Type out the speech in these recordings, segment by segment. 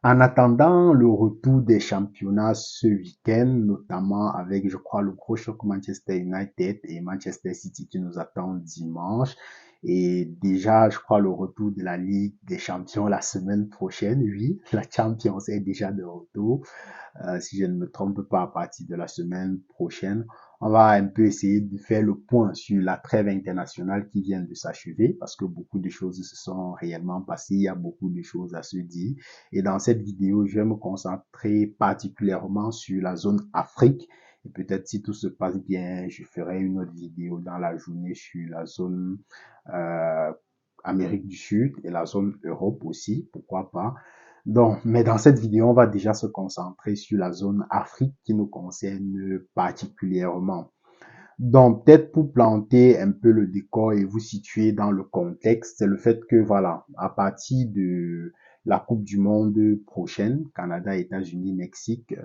En attendant le retour des championnats ce week-end, notamment avec, je crois, le gros choc Manchester United et Manchester City qui nous attend dimanche, et déjà, je crois, le retour de la Ligue des Champions la semaine prochaine, oui, la Champions est déjà de retour. Si je ne me trompe pas, à partir de la semaine prochaine. On va un peu essayer de faire le point sur la trêve internationale qui vient de s'achever parce que beaucoup de choses se sont réellement passées. Il y a beaucoup de choses à se dire. Et dans cette vidéo, je vais me concentrer particulièrement sur la zone Afrique. Et peut-être si tout se passe bien, je ferai une autre vidéo dans la journée sur la zone euh, Amérique du Sud et la zone Europe aussi, pourquoi pas. Donc, mais dans cette vidéo, on va déjà se concentrer sur la zone Afrique qui nous concerne particulièrement. Donc, peut-être pour planter un peu le décor et vous situer dans le contexte, c'est le fait que, voilà, à partir de la Coupe du Monde prochaine, Canada, États-Unis, Mexique,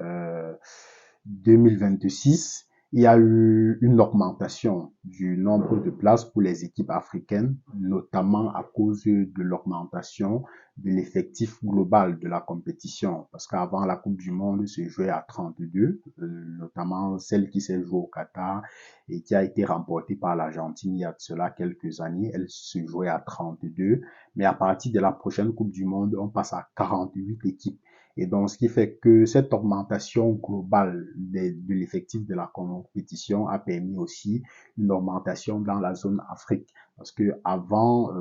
2026, il y a eu une augmentation du nombre de places pour les équipes africaines, notamment à cause de l'augmentation de l'effectif global de la compétition. Parce qu'avant, la Coupe du Monde se jouait à 32, notamment celle qui s'est jouée au Qatar et qui a été remportée par l'Argentine il y a de cela quelques années. Elle se jouait à 32. Mais à partir de la prochaine Coupe du Monde, on passe à 48 équipes. Et donc, ce qui fait que cette augmentation globale de l'effectif de la compétition a permis aussi une augmentation dans la zone Afrique. Parce que avant,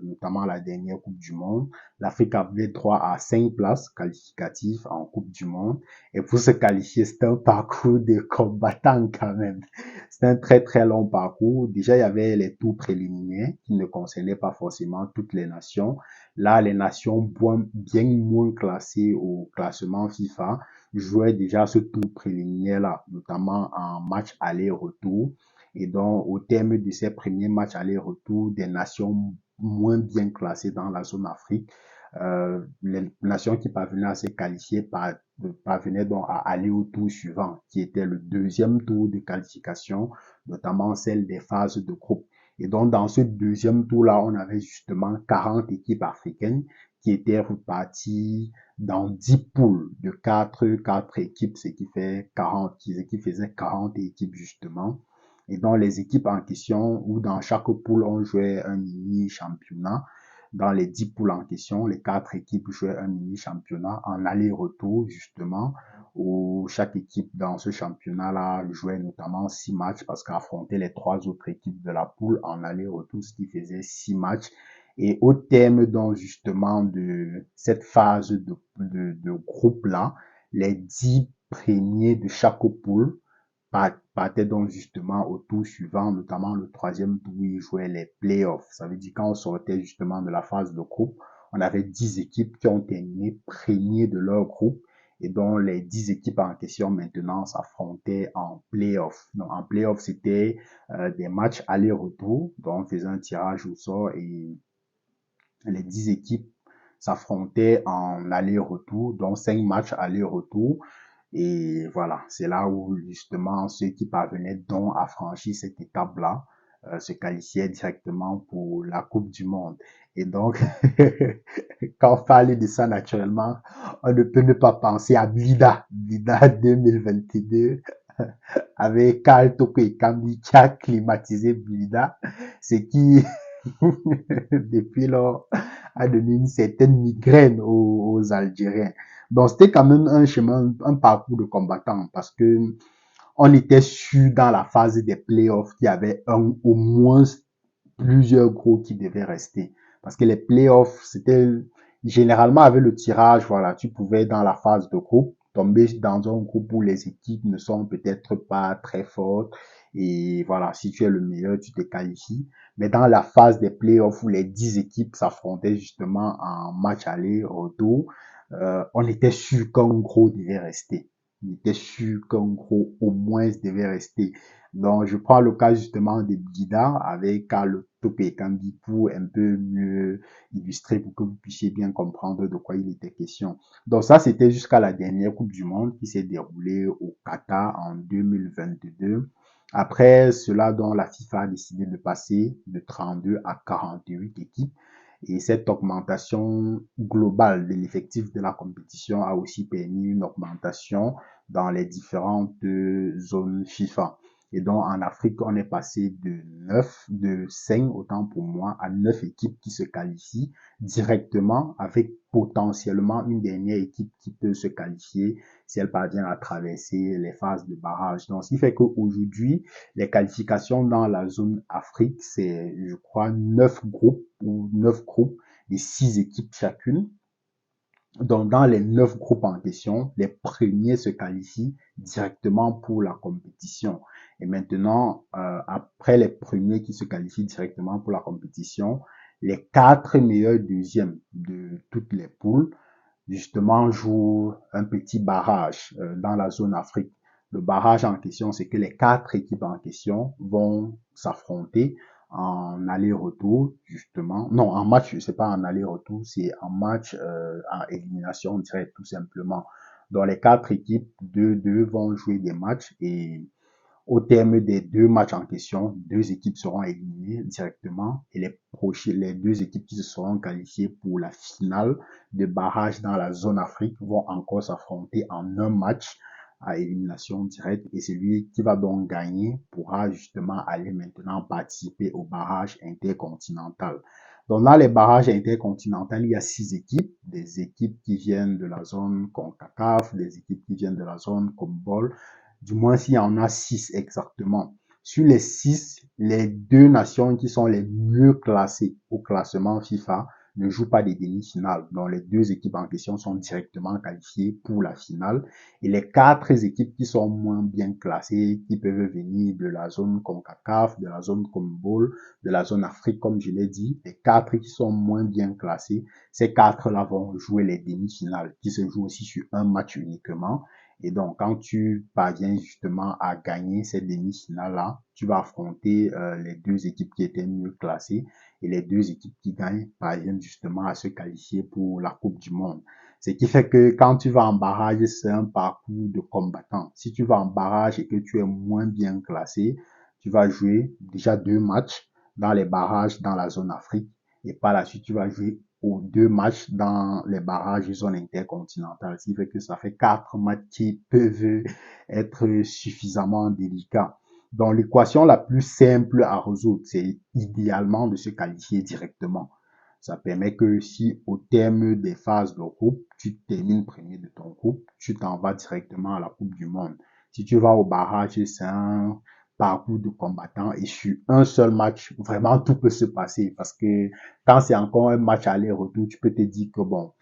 notamment la dernière Coupe du Monde, l'Afrique avait droit à 5 places qualificatives en Coupe du Monde. Et pour se qualifier, c'est un parcours de combattants quand même. C'est un très très long parcours. Déjà, il y avait les tours préliminaires qui ne concernaient pas forcément toutes les nations. Là, les nations bien moins classées au classement FIFA jouaient déjà ce tour préliminaire-là, notamment en match aller-retour. Et donc, au terme de ces premiers matchs aller-retour, des nations moins bien classées dans la zone Afrique, les nations qui parvenaient à se qualifier parvenaient donc à aller au tour suivant, qui était le deuxième tour de qualification, notamment celle des phases de groupe. Et donc, dans ce deuxième tour-là, on avait justement 40 équipes africaines qui étaient reparties dans 10 poules de quatre équipes, ce qui fait 40, qui faisait 40 équipes justement. Et dans les équipes en question, où dans chaque poule, on jouait un mini-championnat. Dans les 10 poules en question, les 4 équipes jouaient un mini-championnat en aller-retour justement, où chaque équipe dans ce championnat-là jouait notamment 6 matchs parce qu'affronter les 3 autres équipes de la poule en aller-retour, ce qui faisait 6 matchs. Et au terme donc justement de cette phase de groupe-là, les 10 premiers de chaque poule partaient donc justement au tour suivant, notamment le troisième tour où ils jouaient les playoffs. Ça veut dire quand on sortait justement de la phase de groupe, on avait 10 équipes qui ont terminé premiers de leur groupe et dont les 10 équipes en question maintenant s'affrontaient en playoff. Donc en playoff, c'était des matchs aller-retour, donc on faisait un tirage au sort et les 10 équipes s'affrontaient en aller-retour, donc 5 matchs aller-retour. Et voilà, c'est là où justement ceux qui parvenaient donc à franchir cette étape-là se qualifiaient directement pour la Coupe du Monde. Et donc, quand on parle de ça naturellement, on ne peut ne pas penser à Blida 2022, avec Karl Toko et Kambi qui a climatisé Blida, ce qui, depuis lors, a donné une certaine migraine aux Algériens. Donc c'était quand même un chemin, un parcours de combattant parce que on était sûr dans la phase des playoffs qu'il y avait au moins plusieurs gros qui devaient rester. Parce que les playoffs, c'était généralement avec le tirage, voilà, tu pouvais dans la phase de groupe tomber dans un groupe où les équipes ne sont peut-être pas très fortes et voilà, si tu es le meilleur, tu te qualifies. Mais dans la phase des playoffs où les 10 équipes s'affrontaient justement en match aller-retour, on était sûr qu'un gros devait rester. On était sûr qu'un gros au moins devait rester. Donc, je prends le cas justement de Guida avec Carl Topé Kambi pour un peu mieux illustrer pour que vous puissiez bien comprendre de quoi il était question. Donc ça, c'était jusqu'à la dernière Coupe du Monde qui s'est déroulée au Qatar en 2022. Après cela, donc, la FIFA a décidé de passer de 32 à 48 équipes. Et cette augmentation globale de l'effectif de la compétition a aussi permis une augmentation dans les différentes zones FIFA. Et donc, en Afrique, on est passé de 5, autant pour moi, à 9 équipes qui se qualifient directement, avec potentiellement une dernière équipe qui peut se qualifier si elle parvient à traverser les phases de barrage. Donc, ce qui fait qu'aujourd'hui, les qualifications dans la zone Afrique, c'est, je crois, 9 groupes de 6 équipes chacune. Donc, dans les 9 groupes en question, les premiers se qualifient directement pour la compétition. Et maintenant, après les premiers qui se qualifient directement pour la compétition, les 4 meilleurs deuxièmes de toutes les poules, justement, jouent un petit barrage dans la zone Afrique. Le barrage en question, c'est que les 4 équipes en question vont s'affronter en aller-retour, justement. Non, en match, c'est pas en aller-retour, c'est en match en élimination directe, tout simplement. Donc, les 4 équipes, 2-2, vont jouer des matchs et au terme des 2 matchs en question, 2 équipes seront éliminées directement et les 2 équipes qui se seront qualifiées pour la finale de barrage dans la zone Afrique vont encore s'affronter en un match à élimination directe et celui qui va donc gagner pourra justement aller maintenant participer au barrage intercontinental. Donc dans les barrages intercontinentaux, il y a 6 équipes, des équipes qui viennent de la zone CONCACAF, des équipes qui viennent de la zone CONMEBOL, du moins s'il y en a 6 exactement. Sur les 6, les 2 nations qui sont les mieux classées au classement FIFA ne jouent pas des demi-finales. Donc les 2 équipes en question sont directement qualifiées pour la finale. Et les 4 équipes qui sont moins bien classées, qui peuvent venir de la zone CONCACAF, de la zone CONMEBOL, de la zone Afrique, comme je l'ai dit, les 4 qui sont moins bien classées, ces 4-là vont jouer les demi-finales, qui se jouent aussi sur un match uniquement. Et donc, quand tu parviens justement à gagner cette demi-finale-là, tu vas affronter les 2 équipes qui étaient mieux classées et les 2 équipes qui gagnent parviennent justement à se qualifier pour la Coupe du Monde. Ce qui fait que quand tu vas en barrage, c'est un parcours de combattant. Si tu vas en barrage et que tu es moins bien classé, tu vas jouer déjà 2 matchs dans les barrages dans la zone Afrique et par la suite, tu vas jouer aux 2 matchs dans les barrages zone intercontinentale. Ce qui fait que ça fait 4 matchs qui peuvent être suffisamment délicats. Donc, l'équation la plus simple à résoudre, c'est idéalement de se qualifier directement. Ça permet que si au terme des phases de groupe, tu termines premier de ton groupe, tu t'en vas directement à la Coupe du Monde. Si tu vas au barrage, c'est un parcours de combattant et sur un seul match, vraiment tout peut se passer parce que quand c'est encore un match aller-retour, tu peux te dire que bon,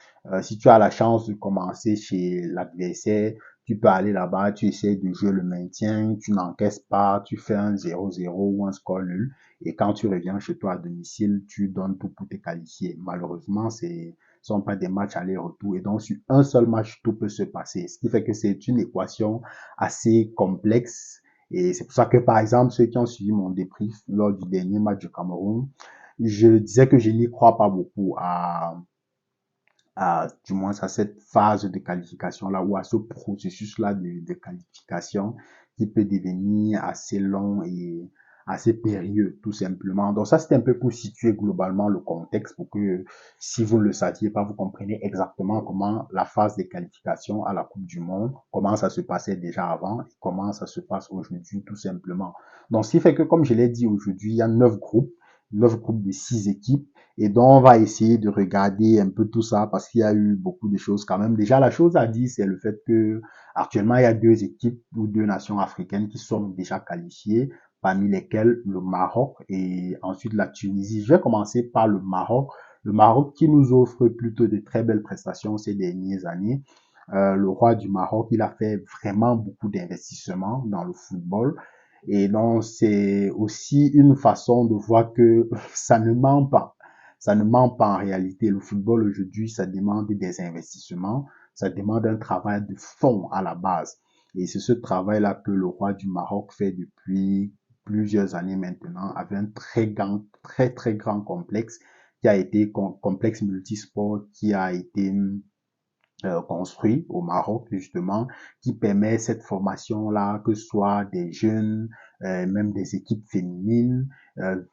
si tu as la chance de commencer chez l'adversaire, tu peux aller là-bas, tu essaies de jouer le maintien, tu n'encaisses pas, tu fais un 0-0 ou un score nul et quand tu reviens chez toi à domicile, tu donnes tout pour te qualifier. Malheureusement, ce sont pas des matchs aller-retour et donc sur un seul match, tout peut se passer. Ce qui fait que c'est une équation assez complexe et c'est pour ça que, par exemple, ceux qui ont suivi mon débrief lors du dernier match du Cameroun, je disais que je n'y crois pas beaucoup du moins à cette phase de qualification-là ou à ce processus-là de qualification qui peut devenir assez long et assez périlleux, tout simplement. Donc ça, c'est un peu pour situer globalement le contexte pour que, si vous ne le saviez pas, vous compreniez exactement comment la phase de qualification à la Coupe du Monde, comment ça se passait déjà avant et comment ça se passe aujourd'hui, tout simplement. Donc, ce qui fait que, comme je l'ai dit aujourd'hui, il y a 9 groupes de 6 équipes. Et donc, on va essayer de regarder un peu tout ça parce qu'il y a eu beaucoup de choses quand même. Déjà, la chose à dire, c'est le fait que actuellement, il y a 2 équipes ou 2 nations africaines qui sont déjà qualifiées, parmi lesquelles le Maroc et ensuite la Tunisie. Je vais commencer par le Maroc. Le Maroc qui nous offre plutôt de très belles prestations ces dernières années. Le roi du Maroc, il a fait vraiment beaucoup d'investissements dans le football. Et donc, c'est aussi une façon de voir que ça ne ment pas. Ça ne ment pas en réalité. Le football aujourd'hui, ça demande des investissements, ça demande un travail de fond à la base. Et c'est ce travail-là que le roi du Maroc fait depuis plusieurs années maintenant, avec un très grand complexe qui a été complexe multisport qui a été construit au Maroc justement, qui permet cette formation-là, que ce soit des jeunes, même des équipes féminines,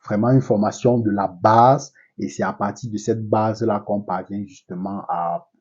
vraiment une formation de la base Et c'est à partir de cette base-là qu'on parvient justement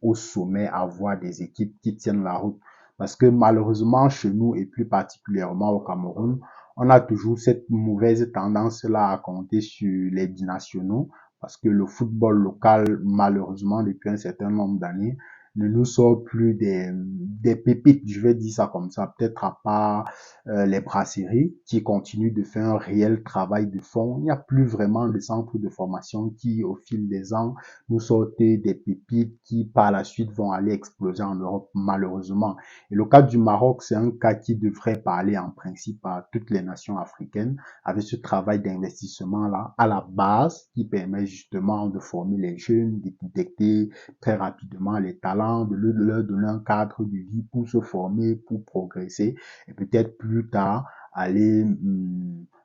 au sommet à voir des équipes qui tiennent la route. Parce que malheureusement, chez nous et plus particulièrement au Cameroun, on a toujours cette mauvaise tendance-là à compter sur les binationaux. Parce que le football local, malheureusement, depuis un certain nombre d'années, ne nous sort plus des pépites, je vais dire ça comme ça, peut-être à part les brasseries qui continuent de faire un réel travail de fond. Il n'y a plus vraiment de centres de formation qui, au fil des ans, nous sortent des pépites qui, par la suite, vont aller exploser en Europe, malheureusement. Et le cas du Maroc, c'est un cas qui devrait parler en principe à toutes les nations africaines avec ce travail d'investissement-là à la base qui permet justement de former les jeunes, de détecter très rapidement les talents, de leur donner un cadre de vie pour se former, pour progresser et peut-être plus tard aller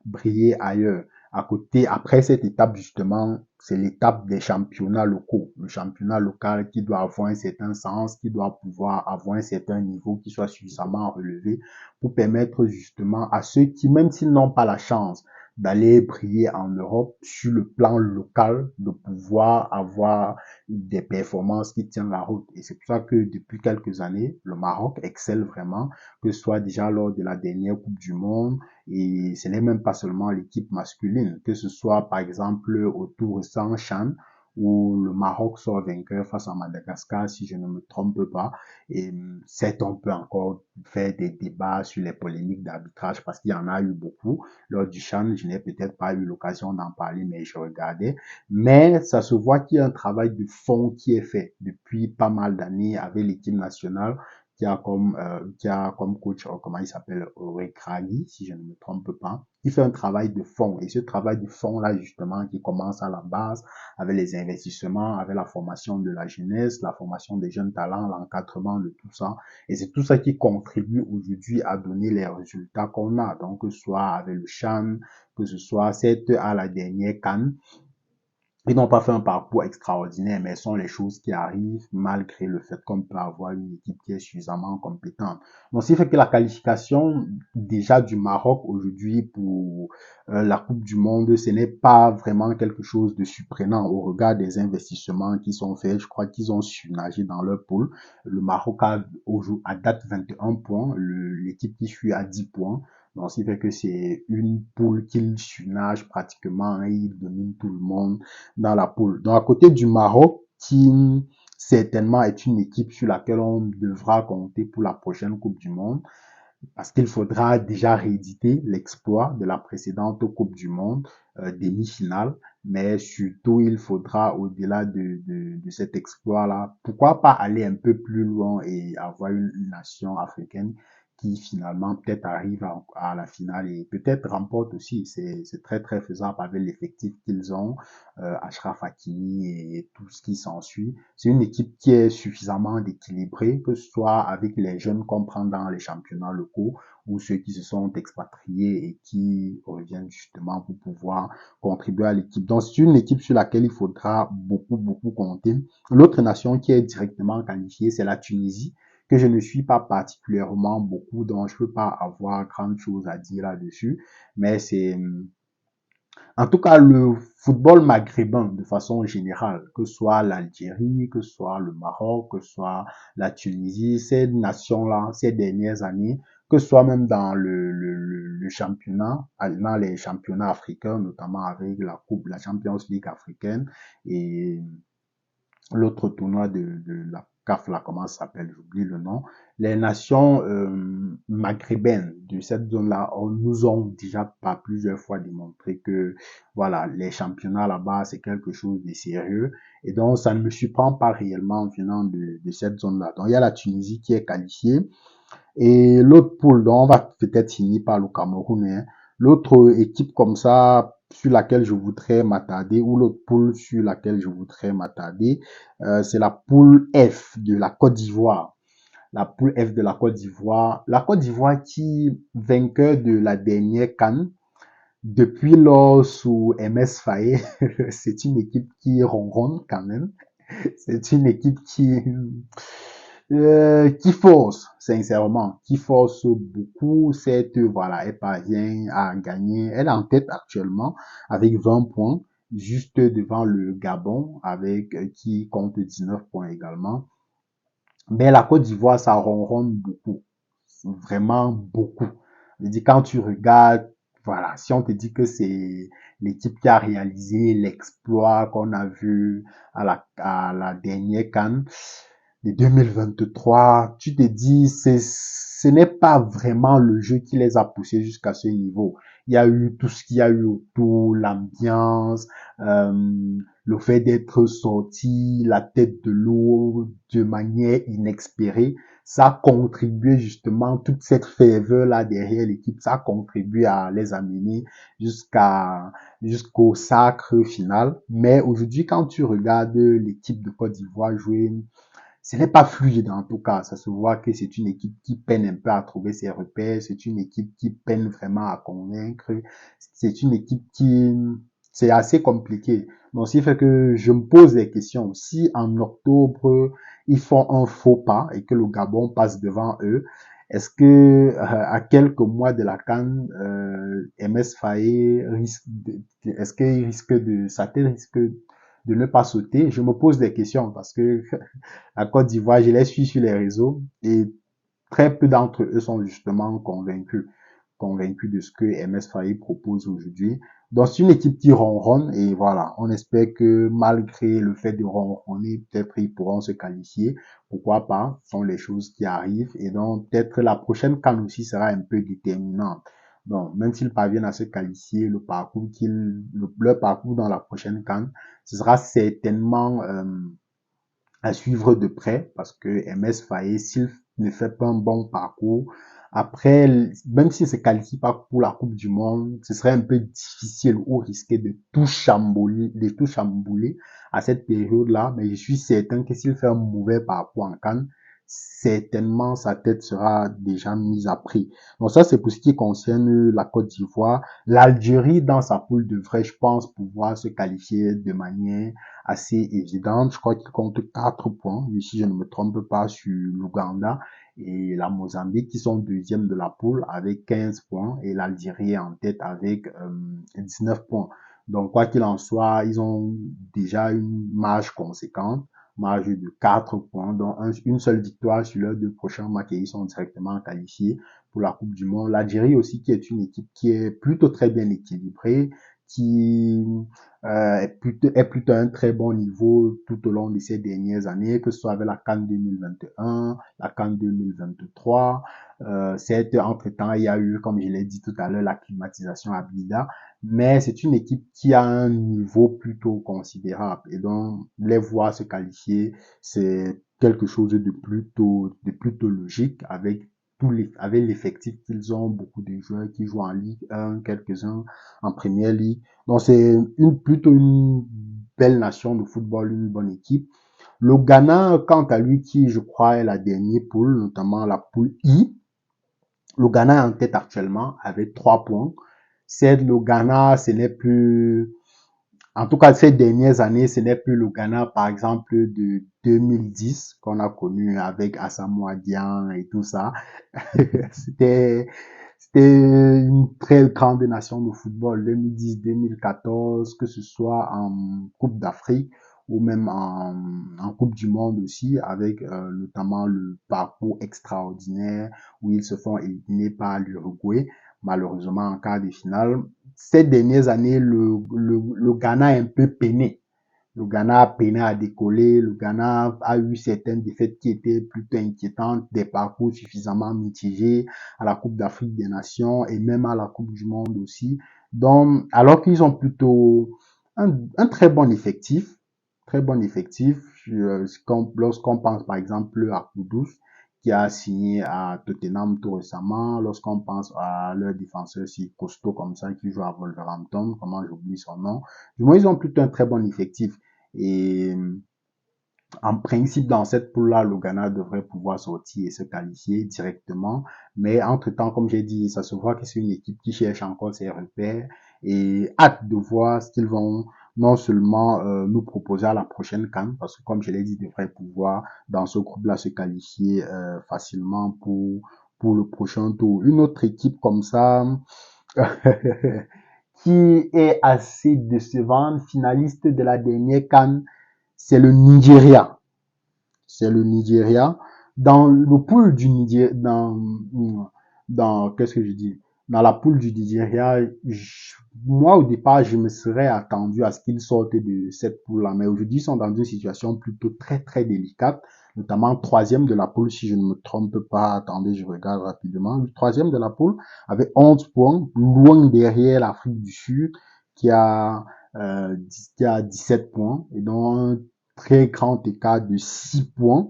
briller ailleurs. À côté, après cette étape justement, c'est l'étape des championnats locaux. Le championnat local qui doit avoir un certain sens, qui doit pouvoir avoir un certain niveau qui soit suffisamment relevé pour permettre justement à ceux qui, même s'ils n'ont pas la chance d'aller briller en Europe sur le plan local, de pouvoir avoir des performances qui tiennent la route. Et c'est pour ça que depuis quelques années, le Maroc excelle vraiment, que ce soit déjà lors de la dernière Coupe du Monde, et ce n'est même pas seulement l'équipe masculine, que ce soit par exemple au tour récent CHAN, où le Maroc sort vainqueur face à Madagascar, si je ne me trompe pas. Et certes, on peut encore faire des débats sur les polémiques d'arbitrage parce qu'il y en a eu beaucoup. Lors du CHAN, je n'ai peut-être pas eu l'occasion d'en parler, mais je regardais. Mais ça se voit qu'il y a un travail de fond qui est fait depuis pas mal d'années avec l'équipe nationale qui a comme coach, comment il s'appelle, Rekragi, si je ne me trompe pas. Il fait un travail de fond. Et ce travail de fond-là, justement, qui commence à la base avec les investissements, avec la formation de la jeunesse, la formation des jeunes talents, l'encadrement de tout ça. Et c'est tout ça qui contribue aujourd'hui à donner les résultats qu'on a. Donc, que ce soit avec le CHAN, que ce soit à la dernière CAN, ils n'ont pas fait un parcours extraordinaire, mais ce sont les choses qui arrivent malgré le fait qu'on peut avoir une équipe qui est suffisamment compétente. Donc, ce qui fait que la qualification déjà du Maroc aujourd'hui pour la Coupe du Monde, ce n'est pas vraiment quelque chose de surprenant au regard des investissements qui sont faits. Je crois qu'ils ont surnagé dans leur poule. Le Maroc a à date 21 points, l'équipe qui suit à 10 points. Donc, ce qui fait que c'est une poule qu'il surnage pratiquement et il domine tout le monde dans la poule. Donc, à côté du Maroc, qui certainement est une équipe sur laquelle on devra compter pour la prochaine Coupe du Monde, parce qu'il faudra déjà rééditer l'exploit de la précédente Coupe du Monde, demi-finale, mais surtout il faudra au-delà de cet exploit-là, pourquoi pas aller un peu plus loin et avoir une nation africaine qui finalement peut-être arrive à la finale et peut-être remporte aussi. C'est très très faisable avec l'effectif qu'ils ont, Achraf Hakimi et tout ce qui s'ensuit. C'est une équipe qui est suffisamment équilibrée, que ce soit avec les jeunes qu'on prend dans les championnats locaux ou ceux qui se sont expatriés et qui reviennent justement pour pouvoir contribuer à l'équipe. Donc c'est une équipe sur laquelle il faudra beaucoup compter. L'autre nation qui est directement qualifiée, c'est la Tunisie, que je ne suis pas particulièrement beaucoup, donc je peux pas avoir grande chose à dire là-dessus, mais c'est en tout cas, le football maghrébin, de façon générale, que ce soit l'Algérie, que ce soit le Maroc, que ce soit la Tunisie, ces nations-là, ces dernières années, que ce soit même dans le championnat, dans les championnats africains, notamment avec la Champions League africaine et l'autre tournoi de la CAF, là, comment ça s'appelle, j'oublie le nom. Les nations maghrébines de cette zone-là nous ont déjà par plusieurs fois démontré que voilà, les championnats là-bas, c'est quelque chose de sérieux. Et donc, ça ne me surprend pas réellement venant de cette zone-là. Donc, il y a la Tunisie qui est qualifiée. Et l'autre poule, donc on va peut-être finir par le Cameroun. Hein. L'autre équipe comme ça sur laquelle je voudrais m'attarder, ou l'autre poule sur laquelle je voudrais m'attarder, c'est la poule F de la Côte d'Ivoire. La poule F de la Côte d'Ivoire. La Côte d'Ivoire qui, vainqueur de la dernière CAN, depuis lors sous MS Faye, c'est une équipe qui ronronne quand même. C'est une équipe qui force, sincèrement, qui force beaucoup. Cette, voilà, elle parvient à gagner. Elle est en tête actuellement avec 20 points. juste devant le Gabon, avec qui compte 19 points également. Mais la Côte d'Ivoire, ça ronronne beaucoup, vraiment beaucoup. Je dis, quand tu regardes, voilà, si on te dit que c'est l'équipe qui a réalisé l'exploit qu'on a vu à la dernière CAN de 2023, tu te dis, ce n'est pas vraiment le jeu qui les a poussés jusqu'à ce niveau. Il y a eu tout ce qu'il y a eu autour, l'ambiance, le fait d'être sorti la tête de l'eau de manière inespérée, ça a contribué justement, toute cette ferveur-là derrière l'équipe, ça a contribué à les amener jusqu'au sacre final. Mais aujourd'hui, quand tu regardes l'équipe de Côte d'Ivoire jouer, ce n'est pas fluide en tout cas. Ça se voit que c'est une équipe qui peine un peu à trouver ses repères. C'est une équipe qui peine vraiment à convaincre. C'est une équipe qui, c'est assez compliqué. Donc, ce qui fait que je me pose des questions. Si en octobre, ils font un faux pas et que le Gabon passe devant eux, est-ce que à quelques mois de la CAN, MS Faé est-ce qu'il risque de, sa tête risque de ne pas sauter? Je me pose des questions parce que la Côte d'Ivoire, je les suis sur les réseaux et très peu d'entre eux sont justement convaincus de ce que MS Faye propose aujourd'hui. Donc, c'est une équipe qui ronronne et voilà, on espère que malgré le fait de ronronner, peut-être ils pourront se qualifier. Pourquoi pas? Ce sont les choses qui arrivent et donc peut-être la prochaine CAN aussi sera un peu déterminante. Donc, même s'ils parviennent à se qualifier, leur parcours dans la prochaine CAN, ce sera certainement à suivre de près parce que MS Faye, s'il ne fait pas un bon parcours, après, même s'il se qualifie pas pour la Coupe du Monde, ce serait un peu difficile ou risqué de tout chambouler à cette période-là. Mais je suis certain que s'il fait un mauvais parcours en CAN, certainement sa tête sera déjà mise à prix. Donc ça, c'est pour ce qui concerne la Côte d'Ivoire. L'Algérie, dans sa poule, devrait, je pense, pouvoir se qualifier de manière assez évidente. Je crois qu'il compte 4 points, si je ne me trompe pas, sur l'Ouganda et la Mozambique qui sont deuxième de la poule avec 15 points et l'Algérie en tête avec 19 points. Donc, quoi qu'il en soit, ils ont déjà une marge conséquente, marge de 4 points, dont une seule victoire sur leurs deux prochains matchs et ils sont directement qualifiés pour la Coupe du Monde. L'Algérie aussi qui est une équipe qui est plutôt très bien équilibrée, qui est plutôt à un très bon niveau tout au long de ces dernières années, que ce soit avec la CAN 2021, la CAN 2023. C'est entre-temps, il y a eu, comme je l'ai dit tout à l'heure, la climatisation à Blida, mais c'est une équipe qui a un niveau plutôt considérable et donc les voir se qualifier, c'est quelque chose de plutôt logique avec l'effectif qu'ils ont, beaucoup de joueurs qui jouent en Ligue 1, quelques-uns en Première Ligue. Donc c'est plutôt une belle nation de football, une bonne équipe. Le Ghana, quant à lui, qui je crois est la dernière poule, notamment la poule I, le Ghana est en tête actuellement avec 3 points. C'est le Ghana, ce n'est plus, en tout cas ces dernières années, ce n'est plus le Ghana, par exemple, de 2010 qu'on a connu avec Asamoah Gyan et tout ça. C'était une très grande nation de football, 2010-2014, que ce soit en Coupe d'Afrique ou même en Coupe du Monde aussi, avec notamment le parcours extraordinaire où ils se font éliminer par l'Uruguay, malheureusement en quart de finale. Ces dernières années, le Ghana a un peu peiné. Le Ghana a peiné à décoller. Le Ghana a eu certaines défaites qui étaient plutôt inquiétantes, des parcours suffisamment mitigés à la Coupe d'Afrique des Nations et même à la Coupe du Monde aussi. Donc, alors qu'ils ont plutôt un très bon effectif, lorsqu'on pense par exemple à Kudus, qui a signé à Tottenham tout récemment, lorsqu'on pense à leur défenseur si costaud comme ça, qui joue à Wolverhampton, comment j'oublie son nom. Du moins, ils ont plutôt un très bon effectif. Et en principe, dans cette poule-là, le Ghana devrait pouvoir sortir et se qualifier directement. Mais entre-temps, comme j'ai dit, ça se voit que c'est une équipe qui cherche encore ses repères et hâte de voir ce qu'ils vont non seulement nous proposer à la prochaine CAN, parce que comme je l'ai dit, ils devraient pouvoir dans ce groupe-là se qualifier facilement pour le prochain tour. Une autre équipe comme ça qui est assez décevant, finaliste de la dernière CAN, c'est le Nigeria. C'est le Nigeria. Dans le pool du Nigeria, qu'est-ce que je dis? Dans la poule du Nigeria, moi, au départ, je me serais attendu à ce qu'ils sortent de cette poule-là. Mais aujourd'hui, ils sont dans une situation plutôt très, très délicate, notamment troisième de la poule, si je ne me trompe pas. Attendez, je regarde rapidement. Le troisième de la poule avec 11 points, loin derrière l'Afrique du Sud, qui a, qui a 17 points. Et donc, très grand écart de 6 points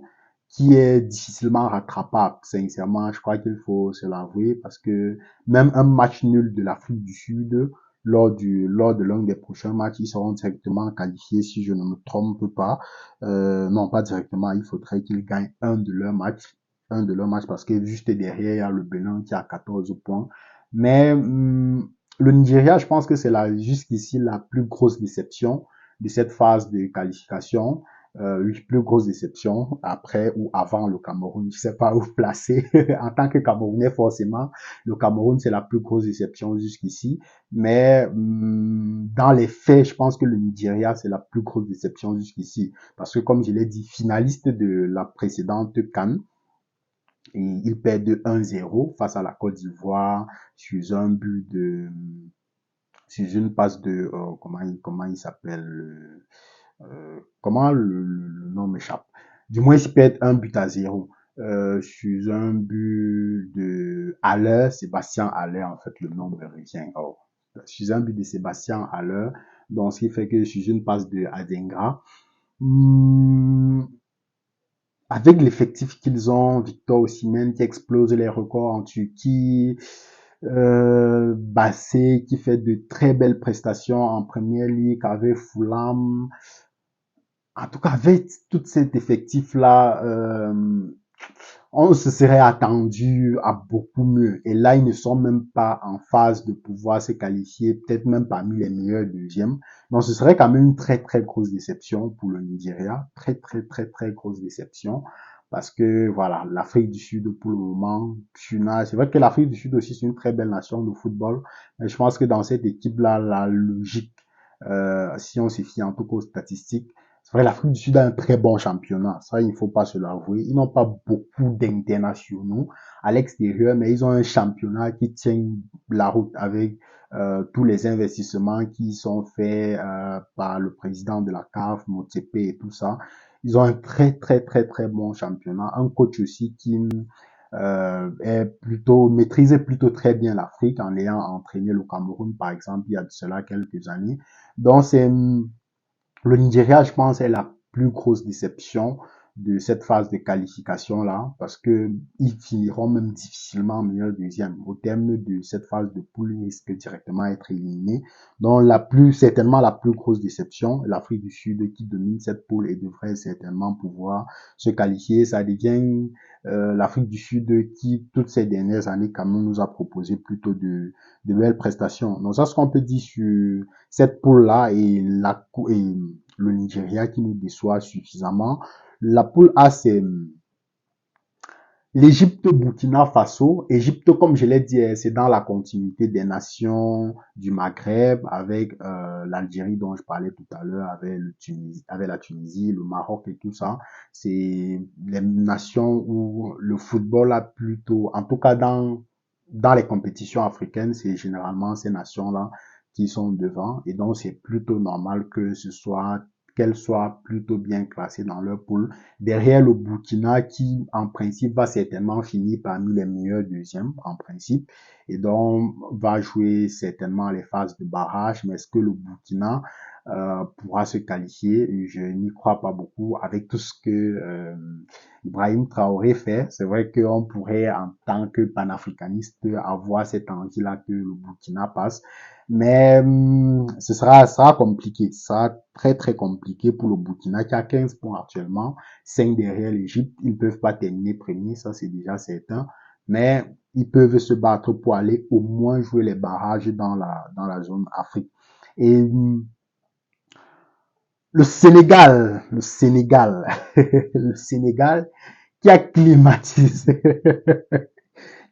qui est difficilement rattrapable. Sincèrement, je crois qu'il faut se l'avouer parce que même un match nul de l'Afrique du Sud, lors de l'un des prochains matchs, ils seront directement qualifiés si je ne me trompe pas. Non, pas directement, il faudrait qu'ils gagnent un de leurs matchs parce que juste derrière, il y a le Bénin qui a 14 points. Mais le Nigeria, je pense que c'est jusqu'ici la plus grosse déception de cette phase de qualification. Plus grosse déception après ou avant le Cameroun. Je sais pas où placer. En tant que Camerounais, forcément, le Cameroun, c'est la plus grosse déception jusqu'ici. Mais dans les faits, je pense que le Nigeria, c'est la plus grosse déception jusqu'ici. Parce que, comme je l'ai dit, finaliste de la précédente CAN, et il perd de 1-0 face à la Côte d'Ivoire sur un but de... sur une passe de... comment il s'appelle comment le nom m'échappe. Du moins, ils perdent un but à 0. Sur un but de Haller, Sébastien Haller, en fait, le nom me revient. Oh. Sur un but de Sébastien Haller, donc ce qui fait que sur une passe de Adengra, avec l'effectif qu'ils ont, Victor Osimhen qui explose les records en Turquie, Bassé qui fait de très belles prestations en Première Ligue avec Fulham, en tout cas, avec tout cet effectif-là, on se serait attendu à beaucoup mieux. Et là, ils ne sont même pas en phase de pouvoir se qualifier, peut-être même parmi les meilleurs deuxièmes. Donc, ce serait quand même une très, très grosse déception pour le Nigeria. Très, très, très, très grosse déception. Parce que, voilà, l'Afrique du Sud, pour le moment, c'est vrai que l'Afrique du Sud aussi, c'est une très belle nation de football. Mais je pense que dans cette équipe-là, la logique, si on se fie en tout cas aux statistiques, c'est vrai, l'Afrique du Sud a un très bon championnat. Ça, il ne faut pas se l'avouer. Ils n'ont pas beaucoup d'internationaux à l'extérieur, mais ils ont un championnat qui tient la route avec tous les investissements qui sont faits par le président de la CAF, Motsepe et tout ça. Ils ont un très, très, très, très bon championnat. Un coach aussi qui maîtrise plutôt très bien l'Afrique en ayant entraîné le Cameroun, par exemple, il y a de cela quelques années. Donc, le Nigeria, je pense, est la plus grosse déception de cette phase de qualification-là, parce que ils finiront même difficilement meilleur deuxième. Au terme de cette phase de poule, ils risquent directement d'être éliminés. Donc, certainement la plus grosse déception, l'Afrique du Sud qui domine cette poule et devrait certainement pouvoir se qualifier. Ça devient l'Afrique du Sud qui, toutes ces dernières années, quand même, nous a proposé plutôt de belles prestations. Donc, ça, ce qu'on peut dire sur cette poule-là et le Nigeria qui nous déçoit suffisamment. La poule A, c'est l'Égypte, Burkina Faso. Égypte, comme je l'ai dit, c'est dans la continuité des nations du Maghreb avec l'Algérie dont je parlais tout à l'heure, avec la Tunisie, le Maroc et tout ça. C'est les nations où le football a plutôt, en tout cas dans les compétitions africaines, c'est généralement ces nations-là qui sont devant. Et donc, c'est plutôt normal qu'elles soient plutôt bien classées dans leur poule. Derrière le Burkina qui, en principe, va certainement finir parmi les meilleurs deuxièmes, en principe. Et donc, va jouer certainement les phases de barrage. Mais est-ce que le Burkina pourra se qualifier? Je n'y crois pas beaucoup. Avec tout ce que Ibrahim Traoré fait, c'est vrai qu'on pourrait, en tant que panafricaniste, avoir cette envie-là que le Burkina passe. Mais sera compliqué. Ce sera très, très compliqué pour le Burkina qui a 15 points actuellement, 5 derrière l'Égypte. Ils ne peuvent pas terminer premier, ça c'est déjà certain. Mais ils peuvent se battre pour aller au moins jouer les barrages dans la zone Afrique. Et le Sénégal, le Sénégal qui a climatisé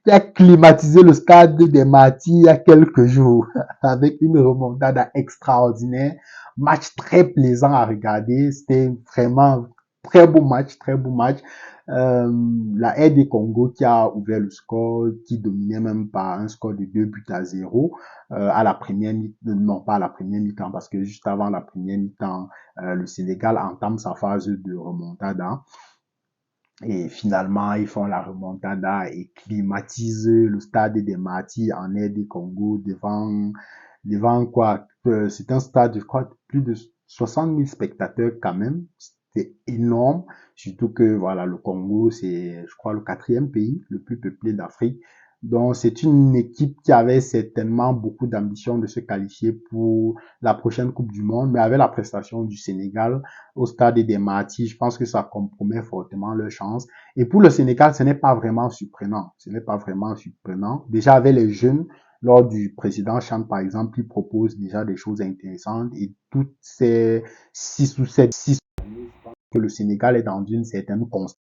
qui a climatisé le stade des Martyrs il y a quelques jours avec une remontada extraordinaire. Match très plaisant à regarder. C'était vraiment très beau match, très beau match. La RD Congo qui a ouvert le score, qui dominait même par un score de 2 buts à 0 à la première mi-temps, non pas à la première mi-temps, parce que juste avant la première mi-temps, le Sénégal entame sa phase de remontada. Et finalement, ils font la remontada et climatisent le stade des Martyrs en RD Congo devant quoi? C'est un stade, je crois, de plus de 60 000 spectateurs quand même. C'est énorme. Surtout que, voilà, le Congo, c'est, je crois, le quatrième pays le plus peuplé d'Afrique. Donc, c'est une équipe qui avait certainement beaucoup d'ambition de se qualifier pour la prochaine Coupe du Monde, mais avec la prestation du Sénégal au stade des Martyrs, je pense que ça compromet fortement leur chance. Et pour le Sénégal, ce n'est pas vraiment surprenant. Ce n'est pas vraiment surprenant. Déjà, avec les jeunes, lors du président Cham, par exemple, il propose déjà des choses intéressantes et toutes ces 6 ou 7 que le Sénégal est dans une certaine constance